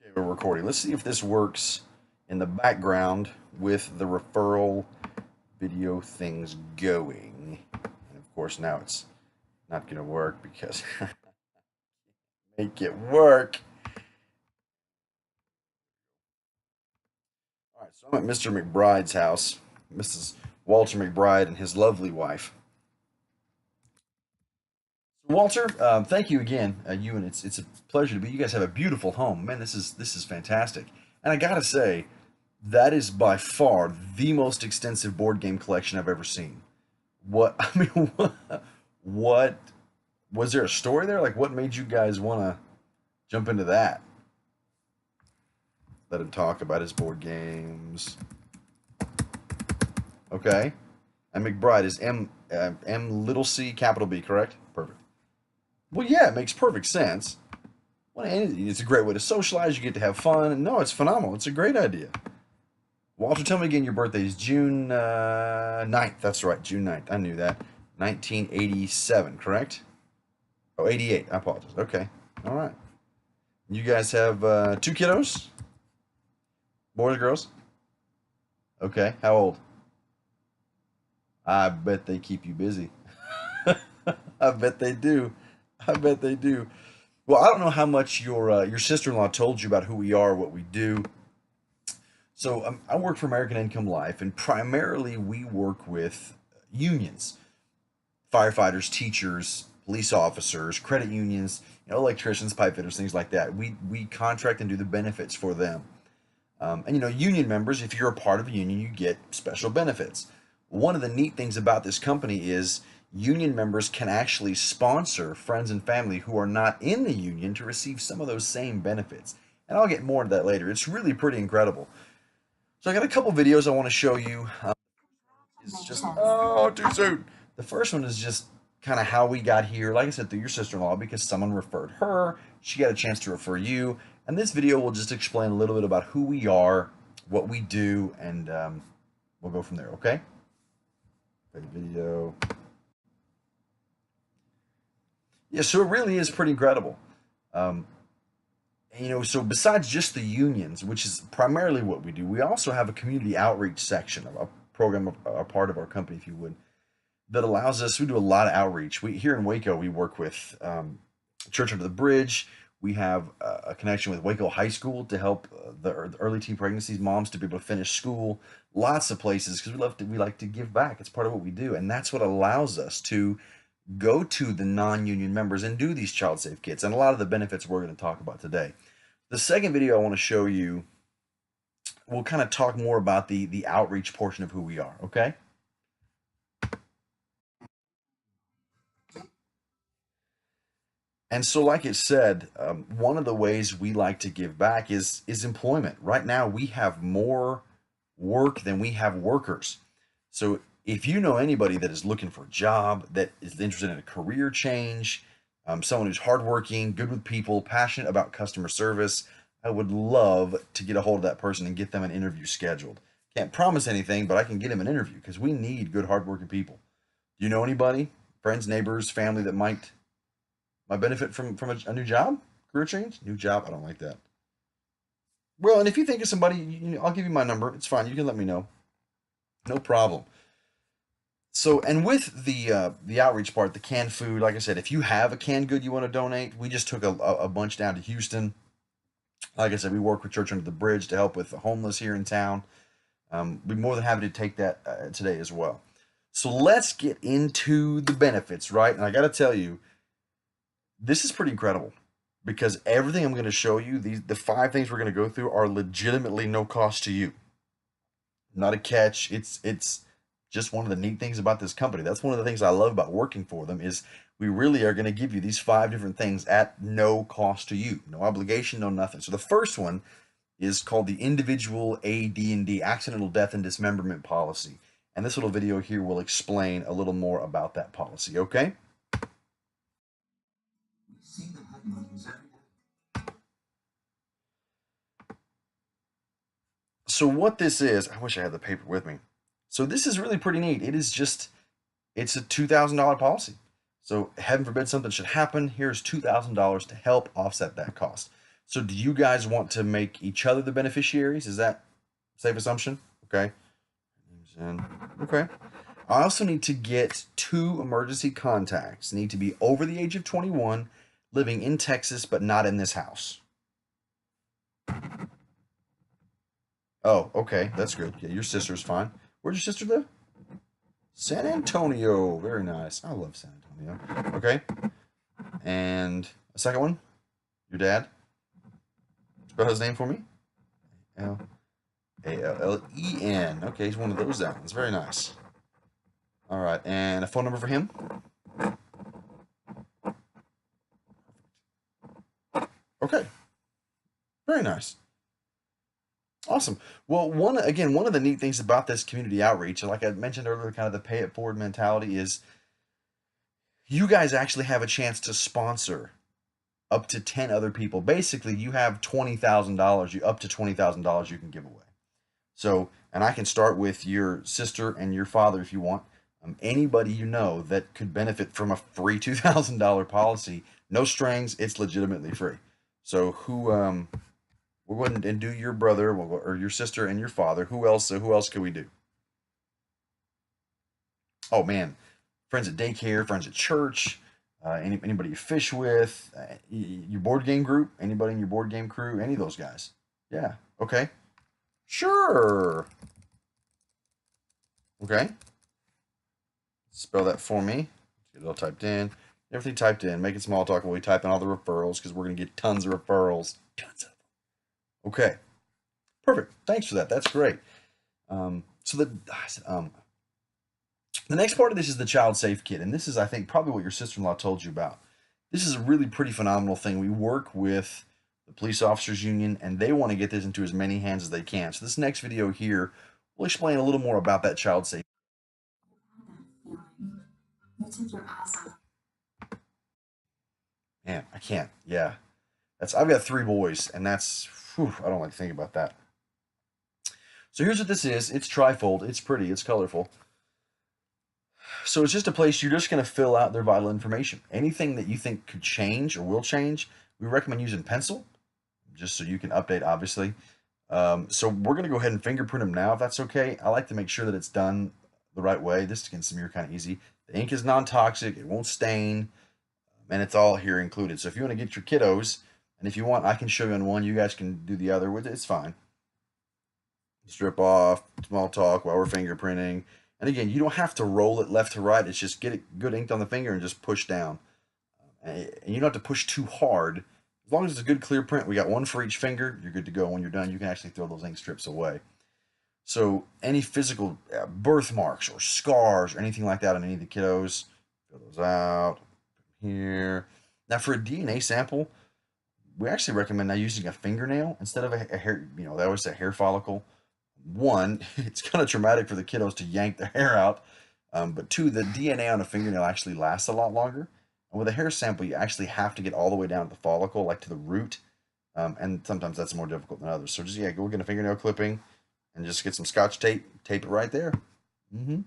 Okay, we're recording. Let's see if this works in the background with the referral video things going. And of course, now it's not going to work because make it work. All right, so I'm at Mr. McBride's house, Mrs. Walter McBride and his lovely wife. Walter, thank you again. You and it's a pleasure to be. You guys have a beautiful home, man. This is fantastic. And I gotta say, that is by far the most extensive board game collection I've ever seen. What I mean, what was there a story there? Like, what made you guys want to jump into that? Let him talk about his board games. Okay, and McBride is M little C capital B, correct? Perfect. Well, yeah, it makes perfect sense. Well, and it's a great way to socialize. You get to have fun. And no, it's phenomenal. It's a great idea. Walter, tell me again, your birthday is June 9th. That's right, June 9th. I knew that. 1987, correct? Oh, 88. I apologize. Okay. All right. You guys have two kiddos? Boys, girls? Okay. How old? I bet they keep you busy. I bet they do. I bet they do. Well, I don't know how much your sister-in-law told you about who we are, what we do. So I work for American Income Life, and primarily we work with unions, firefighters, teachers, police officers, credit unions, electricians, pipe fitters, things like that. We contract and do the benefits for them. And union members, if you're a part of a union, you get special benefits. One of the neat things about this company is union members can actually sponsor friends and family who are not in the union to receive some of those same benefits. And I'll get more into that later. It's really pretty incredible. So I got a couple videos I want to show you. It's just, oh, too soon. The first one is just kind of how we got here. Like I said, through your sister-in-law, because someone referred her. She got a chance to refer you. And this video will just explain a little bit about who we are, what we do, and we'll go from there, okay? Play the video. Yeah, so it really is pretty incredible. Um, so besides just the unions, which is primarily what we do, we also have a community outreach section of a program, a part of our company, if you would, that allows us. We do a lot of outreach. We here in Waco, we work with Church Under the Bridge. We have a connection with Waco High School to help the early teen pregnancies moms to be able to finish school. Lots of places because we like to give back. It's part of what we do, and that's what allows us to go to the non-union members and do these child safe kits and a lot of the benefits we're going to talk about today. The second video I want to show you, we'll kind of talk more about the outreach portion of who we are. Okay. And so, like it said, one of the ways we like to give back is employment. Right now, we have more work than we have workers. So, if you know anybody that is looking for a job, that is interested in a career change, someone who's hardworking, good with people, passionate about customer service, I would love to get a hold of that person and get them an interview scheduled. Can't promise anything, but I can get them an interview because we need good, hardworking people. Do you know anybody, friends, neighbors, family that might benefit from a new job, career change, new job? I don't like that. Well, and if you think of somebody, I'll give you my number. It's fine. You can let me know. No problem. So, and with the outreach part, the canned food, like I said, if you have a canned good you want to donate, we just took a bunch down to Houston. Like I said, we work with Church Under the Bridge to help with the homeless here in town. We'd be more than happy to take that today as well. So let's get into the benefits, right? And I got to tell you, this is pretty incredible because everything I'm going to show you, the five things we're going to go through, are legitimately no cost to you. Not a catch. It's just one of the neat things about this company. That's one of the things I love about working for them is we really are going to give you these five different things at no cost to you. No obligation, no nothing. So the first one is called the individual AD&D, accidental death and dismemberment policy. And this little video here will explain a little more about that policy, okay? So what this is, I wish I had the paper with me. So this is really pretty neat. It's a $2,000 policy. So heaven forbid something should happen. Here's $2,000 to help offset that cost. So do you guys want to make each other the beneficiaries? Is that a safe assumption? Okay. Okay. I also need to get 2 emergency contacts. Need to be over the age of 21, living in Texas, but not in this house. Oh, okay. That's good. Yeah, your sister's fine. Where'd your sister live? San Antonio. Very nice. I love San Antonio. Okay. And a second one? Your dad? Spell his name for me. Allen. Okay, he's one of those Allens. Very nice. All right. And a phone number for him? Okay. Very nice. Awesome. Well, one of the neat things about this community outreach, like I mentioned earlier, kind of the pay it forward mentality is you guys actually have a chance to sponsor up to 10 other people. Basically, you have $20,000, you up to $20,000 you can give away. So, and I can start with your sister and your father if you want. Anybody you know that could benefit from a free $2,000 policy, no strings, it's legitimately free. So, we'll go ahead and do your brother or your sister and your father. Who else? Who else could we do? Oh man, friends at daycare, friends at church, anybody you fish with, your board game group, anybody in your board game crew, any of those guys. Yeah. Okay. Sure. Okay. Spell that for me. Get it all typed in. Everything typed in. Make it small talk while we type in all the referrals because we're going to get tons of referrals. Tons of them. Okay. Perfect. Thanks for that. That's great. So the next part of this is the child safe kit, and this is, I think, probably what your sister-in-law told you about. This is a really pretty phenomenal thing. We work with the Police Officers Union, and they want to get this into as many hands as they can. So this next video here will explain a little more about that child safe. Man, I can't. Yeah, I've got 3 boys, and that's whew, I don't like to think about that. So here's what this is. It's trifold. It's pretty. It's colorful. So it's just a place you're just going to fill out their vital information. Anything that you think could change or will change, we recommend using pencil, just so you can update, obviously. So we're going to go ahead and fingerprint them now, if that's okay. I like to make sure that it's done the right way. This can smear kind of easy. The ink is non-toxic. It won't stain. And it's all here included. So if you want to get your kiddos, and if you want, I can show you on one. You guys can do the other. It's fine. Strip off, small talk while we're fingerprinting. And again, you don't have to roll it left to right. It's just get it good inked on the finger and just push down. And you don't have to push too hard. As long as it's a good clear print, we got one for each finger, you're good to go. When you're done, you can actually throw those ink strips away. So any physical birthmarks or scars or anything like that on any of the kiddos, fill those out here. Now for a DNA sample, we actually recommend now using a fingernail instead of a hair, they always say hair follicle. One, it's kind of traumatic for the kiddos to yank their hair out. But two, the DNA on a fingernail actually lasts a lot longer. And with a hair sample, you actually have to get all the way down to the follicle, like to the root. And sometimes that's more difficult than others. So just, go get a fingernail clipping and just get some Scotch tape, tape it right there. Any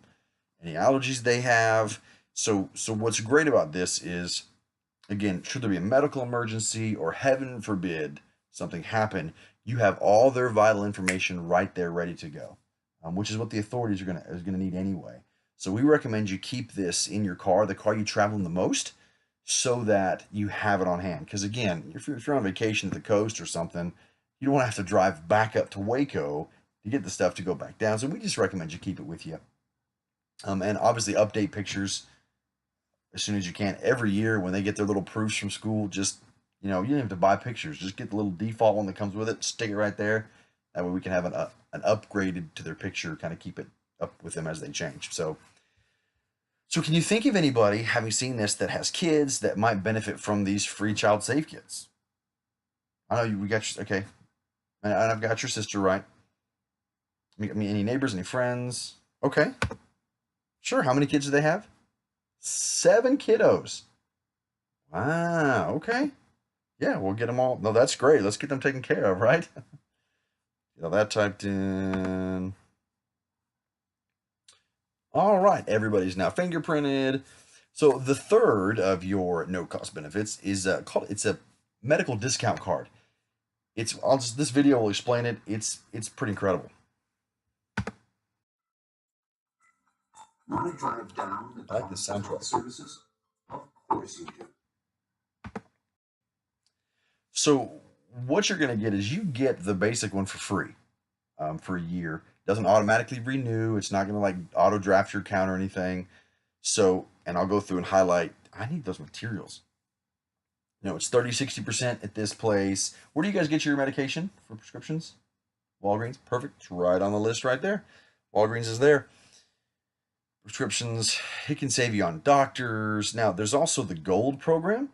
allergies they have. So what's great about this is, again, should there be a medical emergency or heaven forbid something happen, you have all their vital information right there ready to go, which is what the authorities are gonna need anyway. So we recommend you keep this in your car, the car you travel in the most, so that you have it on hand. Because again, if you're on vacation at the coast or something, you don't want to have to drive back up to Waco to get the stuff to go back down. So we just recommend you keep it with you. And obviously update pictures as soon as you can. Every year when they get their little proofs from school, just, you don't have to buy pictures. Just get the little default one that comes with it, stick it right there. That way we can have an upgraded to their picture, kind of keep it up with them as they change. So can you think of anybody, having seen this, that has kids that might benefit from these free child safe kits? I know we got okay. And I've got your sister, right? I mean, any neighbors, any friends? Okay. Sure. How many kids do they have? 7 kiddos. Wow. Okay. Yeah, we'll get them all. No, that's great. Let's get them taken care of, right? That typed in. All right, everybody's now fingerprinted. So the third of your no-cost benefits is it's a medical discount card. This video will explain it. It's pretty incredible. Want to drive down the I like this cost of soundtrack. health services? Of course you do. So what you're going to get is you get the basic one for free for a year. Doesn't automatically renew. It's not going to like auto draft your account or anything. So, and I'll go through and highlight. I need those materials. It's 30, 60% at this place. Where do you guys get your medication for prescriptions? Walgreens. Perfect. It's right on the list right there. Walgreens is there. Prescriptions. It can save you on doctors. Now, there's also the Gold program,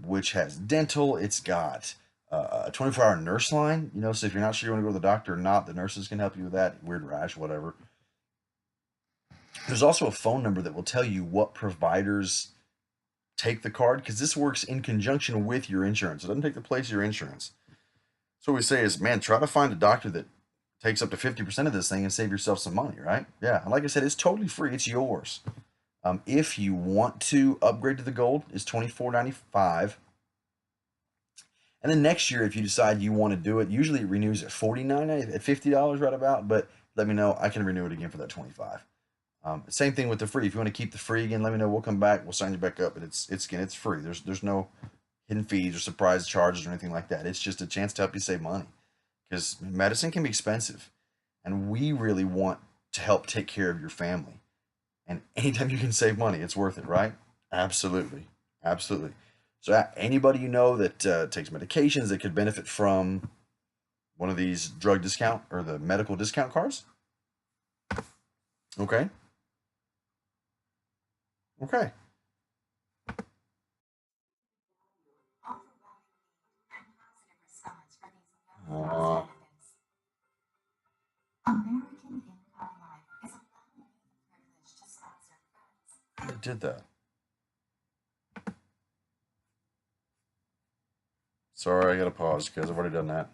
which has dental. It's got a 24-hour nurse line. So if you're not sure you want to go to the doctor or not, the nurses can help you with that. Weird rash, whatever. There's also a phone number that will tell you what providers take the card, because this works in conjunction with your insurance. It doesn't take the place of your insurance. So what we say is, man, try to find a doctor that takes up to 50% of this thing and save yourself some money, right? Yeah, and like I said, it's totally free. It's yours. If you want to upgrade to the Gold, it's $24.95. And then next year, if you decide you want to do it, usually it renews at $49, at $50 right about. But let me know. I can renew it again for that $25. Same thing with the free. If you want to keep the free again, let me know. We'll come back. We'll sign you back up. But it's free. There's no hidden fees or surprise charges or anything like that. It's just a chance to help you save money, because medicine can be expensive, and we really want to help take care of your family. And anytime you can save money, it's worth it, right? Absolutely, absolutely. So anybody you know that takes medications that could benefit from one of these drug discount or the medical discount cards? Okay. Okay. Uh, American Income Life is a privilege to sponsor friends. I did that. Sorry, I gotta pause because I've already done that.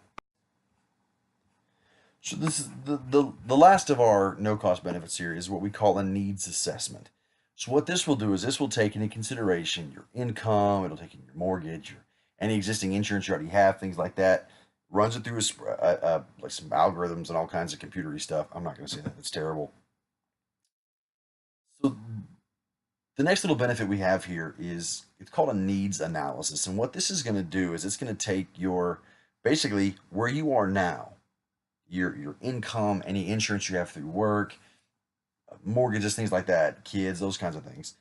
So this is the last of our no cost benefit series, what we call a needs assessment. So what this will do is this will take into consideration your income, it'll take in your mortgage, your any existing insurance you already have, things like that. Runs it through like some algorithms and all kinds of computery stuff. I'm not going to say that; it's terrible. So the next little benefit we have here is it's called a needs analysis, and what this is going to do is it's going to take your basically where you are now, your income, any insurance you have through work, mortgages, things like that, kids, those kinds of things.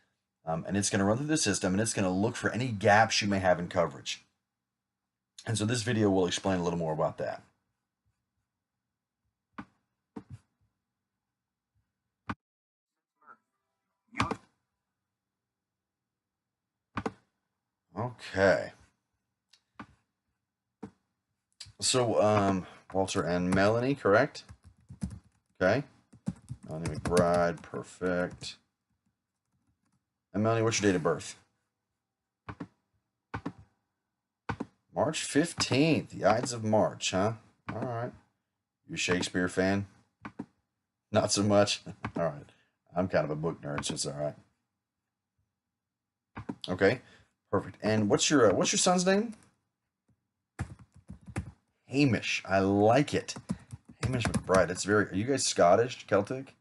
And it's going to run through the system and it's going to look for any gaps you may have in coverage. And so this video will explain a little more about that. Okay. So, Walter and Melanie, correct? Okay. Melanie McBride, perfect. And Melanie, what's your date of birth? March 15th, the Ides of March, huh? All right. You a Shakespeare fan? Not so much? All right. I'm kind of a book nerd, so it's all right. Okay, perfect. And what's your son's name? Hamish. I like it. Hamish McBride. It's very. Are you guys Scottish, Celtic?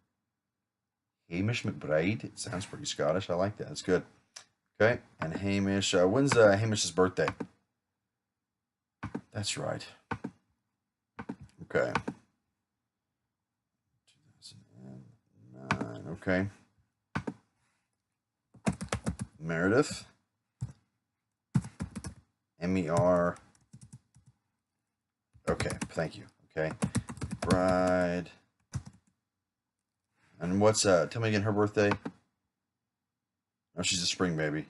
Hamish McBride. It sounds pretty Scottish. I like that. That's good. Okay. And Hamish. When's Hamish's birthday? That's right. Okay. 2009. Okay. Meredith. MER. Okay. Thank you. Okay. Bride. And what's tell me again her birthday? Oh, she's a spring baby.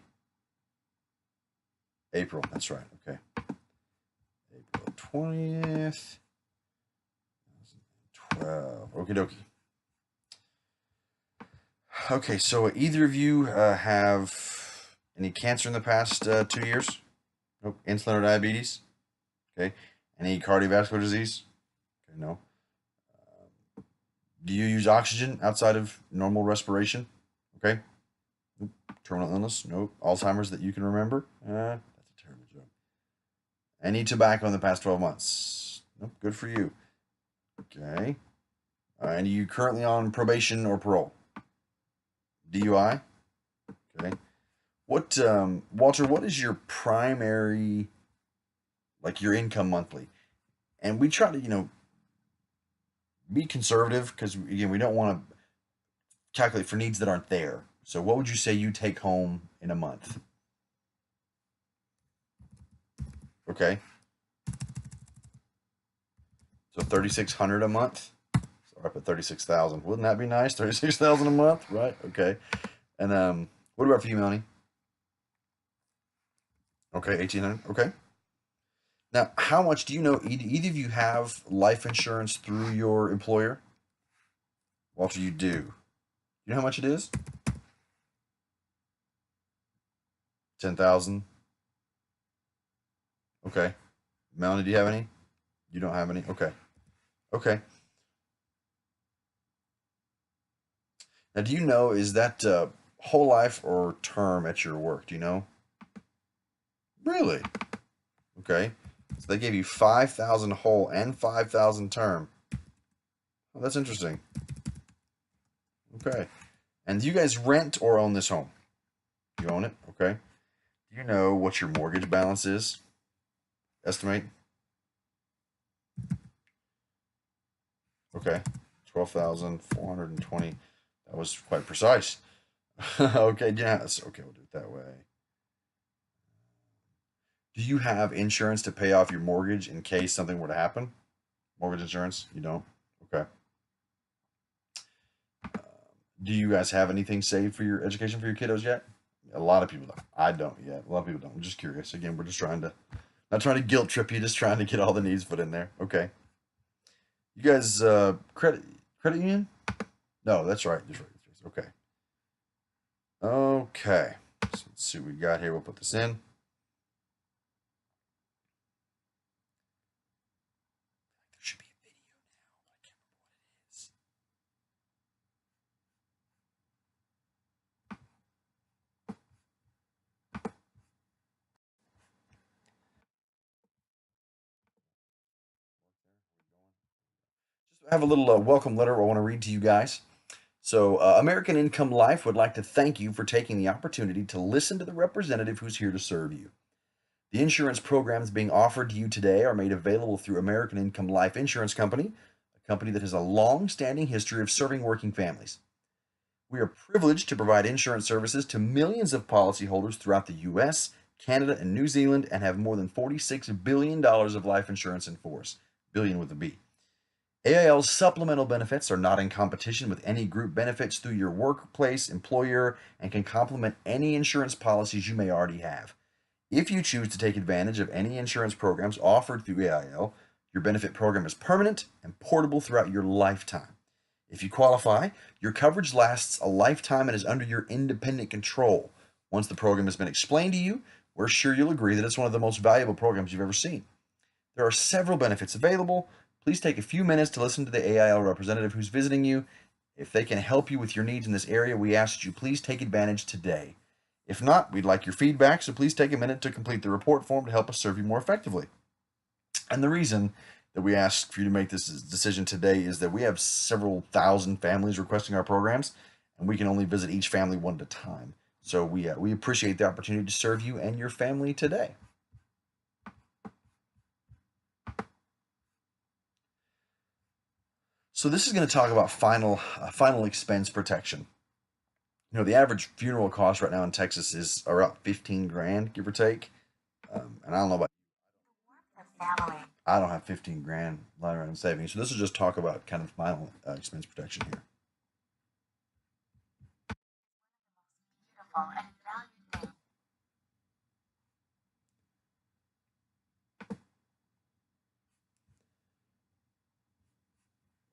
April. That's right. Okay. April 20th. 2012. Okie dokie. Okay, so either of you have any cancer in the past 2 years? Nope. Insulin or diabetes? Okay. Any cardiovascular disease? Okay, no. Do you use oxygen outside of normal respiration? Okay. Nope. Terminal illness? Nope. Alzheimer's that you can remember? That's a terrible joke. Any tobacco in the past 12 months? Nope, good for you. Okay. And are you currently on probation or parole? DUI? Okay. What, Walter, what is your primary, like your income monthly? And we try to, be conservative because, again, we don't want to calculate for needs that aren't there. So what would you say you take home in a month? Okay. So 3,600 a month? So I put 36,000. Wouldn't that be nice? 36,000 a month, right? Okay. And what about for you, Melanie? Okay, 1,800. Okay. Now, how much do you know? Either of you have life insurance through your employer? Walter, you do. You know how much it is? 10,000. Okay. Melanie, do you have any? You don't have any? Okay. Okay. Now, do you know, is that whole life or term at your work? Do you know? Really? Okay. So they gave you 5,000 whole and 5,000 term. Oh, that's interesting. Okay. And do you guys rent or own this home? You own it? Okay. Do you know what your mortgage balance is? Estimate? Okay. 12,420. That was quite precise. Okay, yes. Okay, we'll do it that way. Do you have insurance to pay off your mortgage in case something were to happen? Mortgage insurance? You don't? Okay. Do you guys have anything saved for your education for your kiddos yet? A lot of people don't. I don't yet. A lot of people don't. I'm just curious. Again, we're just trying to, not trying to guilt trip you, just trying to get all the needs put in there. Okay. You guys, credit union? No, that's right. That's right. Okay. Okay. So let's see what we got here. We'll put this in. There should be a video now. I can't remember what it is. Just have a little welcome letter I want to read to you guys. So, American Income Life would like to thank you for taking the opportunity to listen to the representative who's here to serve you. The insurance programs being offered to you today are made available through American Income Life Insurance Company, a company that has a long standing history of serving working families. We are privileged to provide insurance services to millions of policyholders throughout the US, Canada, and New Zealand and have more than $46 billion of life insurance in force. Billion with a B. AIL's supplemental benefits are not in competition with any group benefits through your workplace employer and can complement any insurance policies you may already have. If you choose to take advantage of any insurance programs offered through AIL, your benefit program is permanent and portable throughout your lifetime. If you qualify, your coverage lasts a lifetime and is under your independent control. Once the program has been explained to you, we're sure you'll agree that it's one of the most valuable programs you've ever seen. There are several benefits available. Please take a few minutes to listen to the AIL representative who's visiting you. If they can help you with your needs in this area, we ask that you please take advantage today. If not, we'd like your feedback, so please take a minute to complete the report form to help us serve you more effectively. And the reason that we ask for you to make this decision today is that we have several thousand families requesting our programs, and we can only visit each family one at a time. So we appreciate the opportunity to serve you and your family today. So this is going to talk about final expense protection. The average funeral cost right now in Texas is around 15 grand, give or take. And I don't know about, family. I don't have 15 grand lying around in savings. So this will just talk about kind of final expense protection here. Beautiful and valued thing.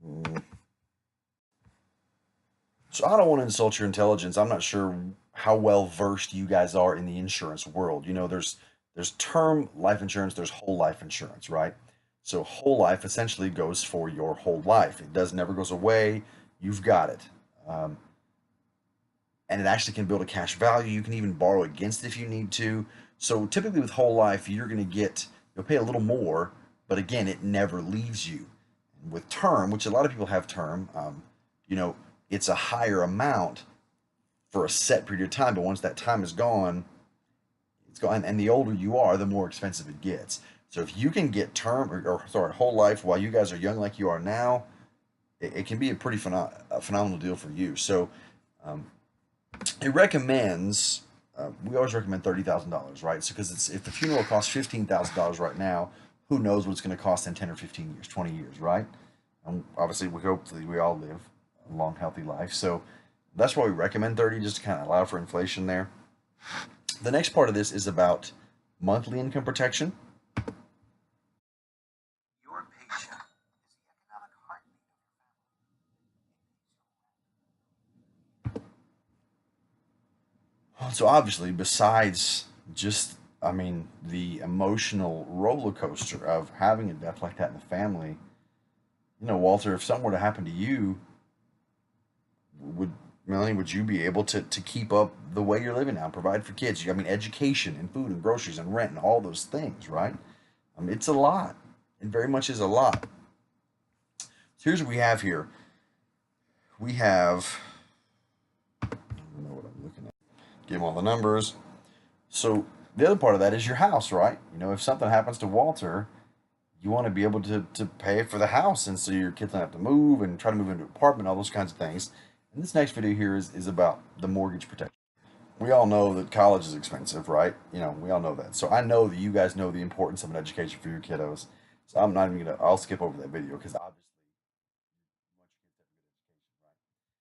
Mm. So I don't want to insult your intelligence. I'm not sure how well versed you guys are in the insurance world. There's term life insurance, there's whole life insurance, right? So whole life essentially goes for your whole life. It does never goes away. You've got it. Um, and it actually can build a cash value. You can even borrow against it if you need to. So typically with whole life, you're going to get You'll pay a little more, but again, it never leaves you. And with term, which a lot of people have term, you know, it's a higher amount for a set period of time, but once that time is gone, it's gone. And the older you are, the more expensive it gets. So if you can get term or sorry, whole life while you guys are young like you are now, it can be a pretty phenomenal deal for you. So um, it recommends. We always recommend $30,000, right? So because it's if the funeral costs $15,000 right now, who knows what it's going to cost in 10 or 15 years, 20 years, right? Obviously, we hope that we all live a long, healthy life. So that's why we recommend 30, just to kind of allow for inflation there. The next part of this is about monthly income protection. Your paycheck is the economic heartbeat of your family. So obviously, besides just, I mean, the emotional roller coaster of having a death like that in the family, you know, Walter, if something were to happen to you, would Melanie, would you be able to keep up the way you're living now, provide for kids? I mean, education and food and groceries and rent and all those things, right? It's a lot. It very much is a lot. So here's what we have here. We have, I don't know what I'm looking at. Give them all the numbers. So the other part of that is your house, right? You know, if something happens to Walter, you want to be able to pay for the house, and so your kids don't have to move and try to move into an apartment, all those kinds of things. And this next video here is about the mortgage protection. We all know that college is expensive, right? You know, we all know that. So I know that you guys know the importance of an education for your kiddos. So I'm not even gonna. I'll skip over that video because obviously you want your kids to have a good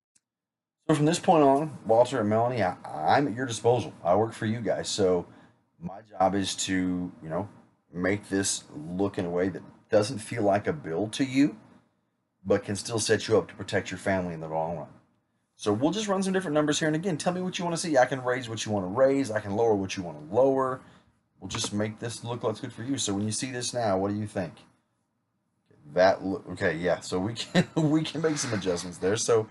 education, right? So from this point on, Walter and Melanie, I'm at your disposal. I work for you guys. So my job is to, you know, make this look in a way that doesn't feel like a bill to you, but can still set you up to protect your family in the long run. So we'll just run some different numbers here. And again, tell me what you want to see. I can raise what you want to raise. I can lower what you want to lower. We'll just make this look what's good for you. So when you see this now, what do you think? That look okay, yeah. So we can we can make some adjustments there. So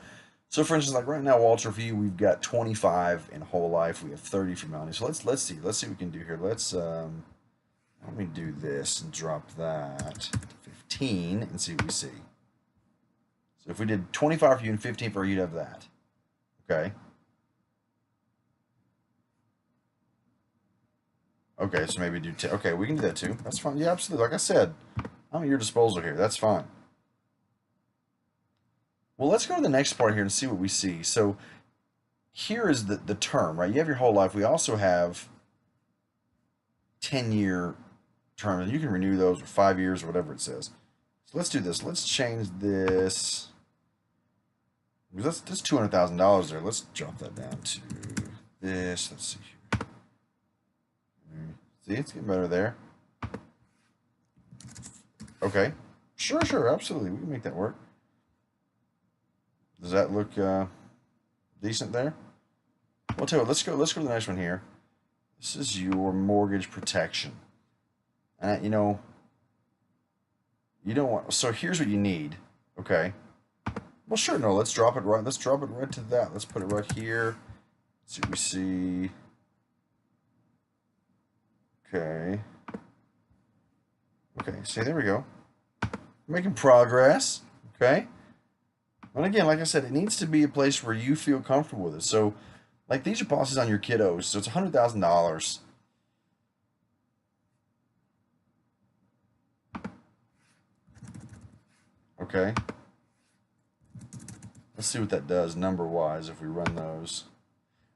for instance, like right now, Walter, for you, we've got 25 in whole life. We have 30 for Melanie. So let's see what we can do here. Let me do this and drop that to 15 and see what we see. So if we did 25 for you and 15 for you, you'd have that. Okay. Okay, so maybe do 10. Okay, we can do that too. That's fine. Yeah, absolutely. Like I said, I'm at your disposal here. That's fine. Well, let's go to the next part here and see what we see. So here is the term, right? You have your whole life. We also have 10-year terms. You can renew those for 5 years or whatever it says. So let's do this. Let's change this. That's $200,000 there. Let's drop that down to this. Let's see here. See, it's getting better there. Okay. Sure, absolutely. We can make that work. Does that look decent there? Well, I'll tell you what, let's go to the next one here. This is your mortgage protection. And you know, you don't want, so here's what you need. Okay. Well, sure, no, let's drop it right to that. Let's put it right here. Let's see what we see. Okay. Okay, see, there we go. Making progress. Okay. And again, like I said, it needs to be a place where you feel comfortable with it. So, like, these are policies on your kiddos. So it's $100,000. Okay. Let's see what that does number-wise if we run those.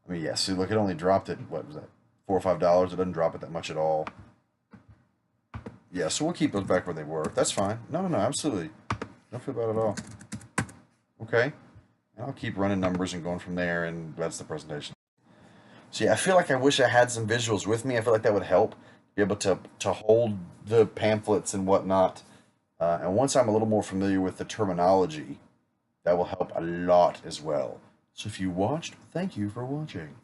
I mean, yeah, see, look, it only dropped it, what was that, $4 or $5? It doesn't drop it that much at all. Yeah, so we'll keep those back where they were. That's fine. No, absolutely. Don't feel bad at all. Okay. And I'll keep running numbers and going from there, and that's the presentation. So yeah, I feel like I wish I had some visuals with me. I feel like that would help be able to hold the pamphlets and whatnot. And once I'm a little more familiar with the terminology, that will help a lot as well. So if you watched, thank you for watching.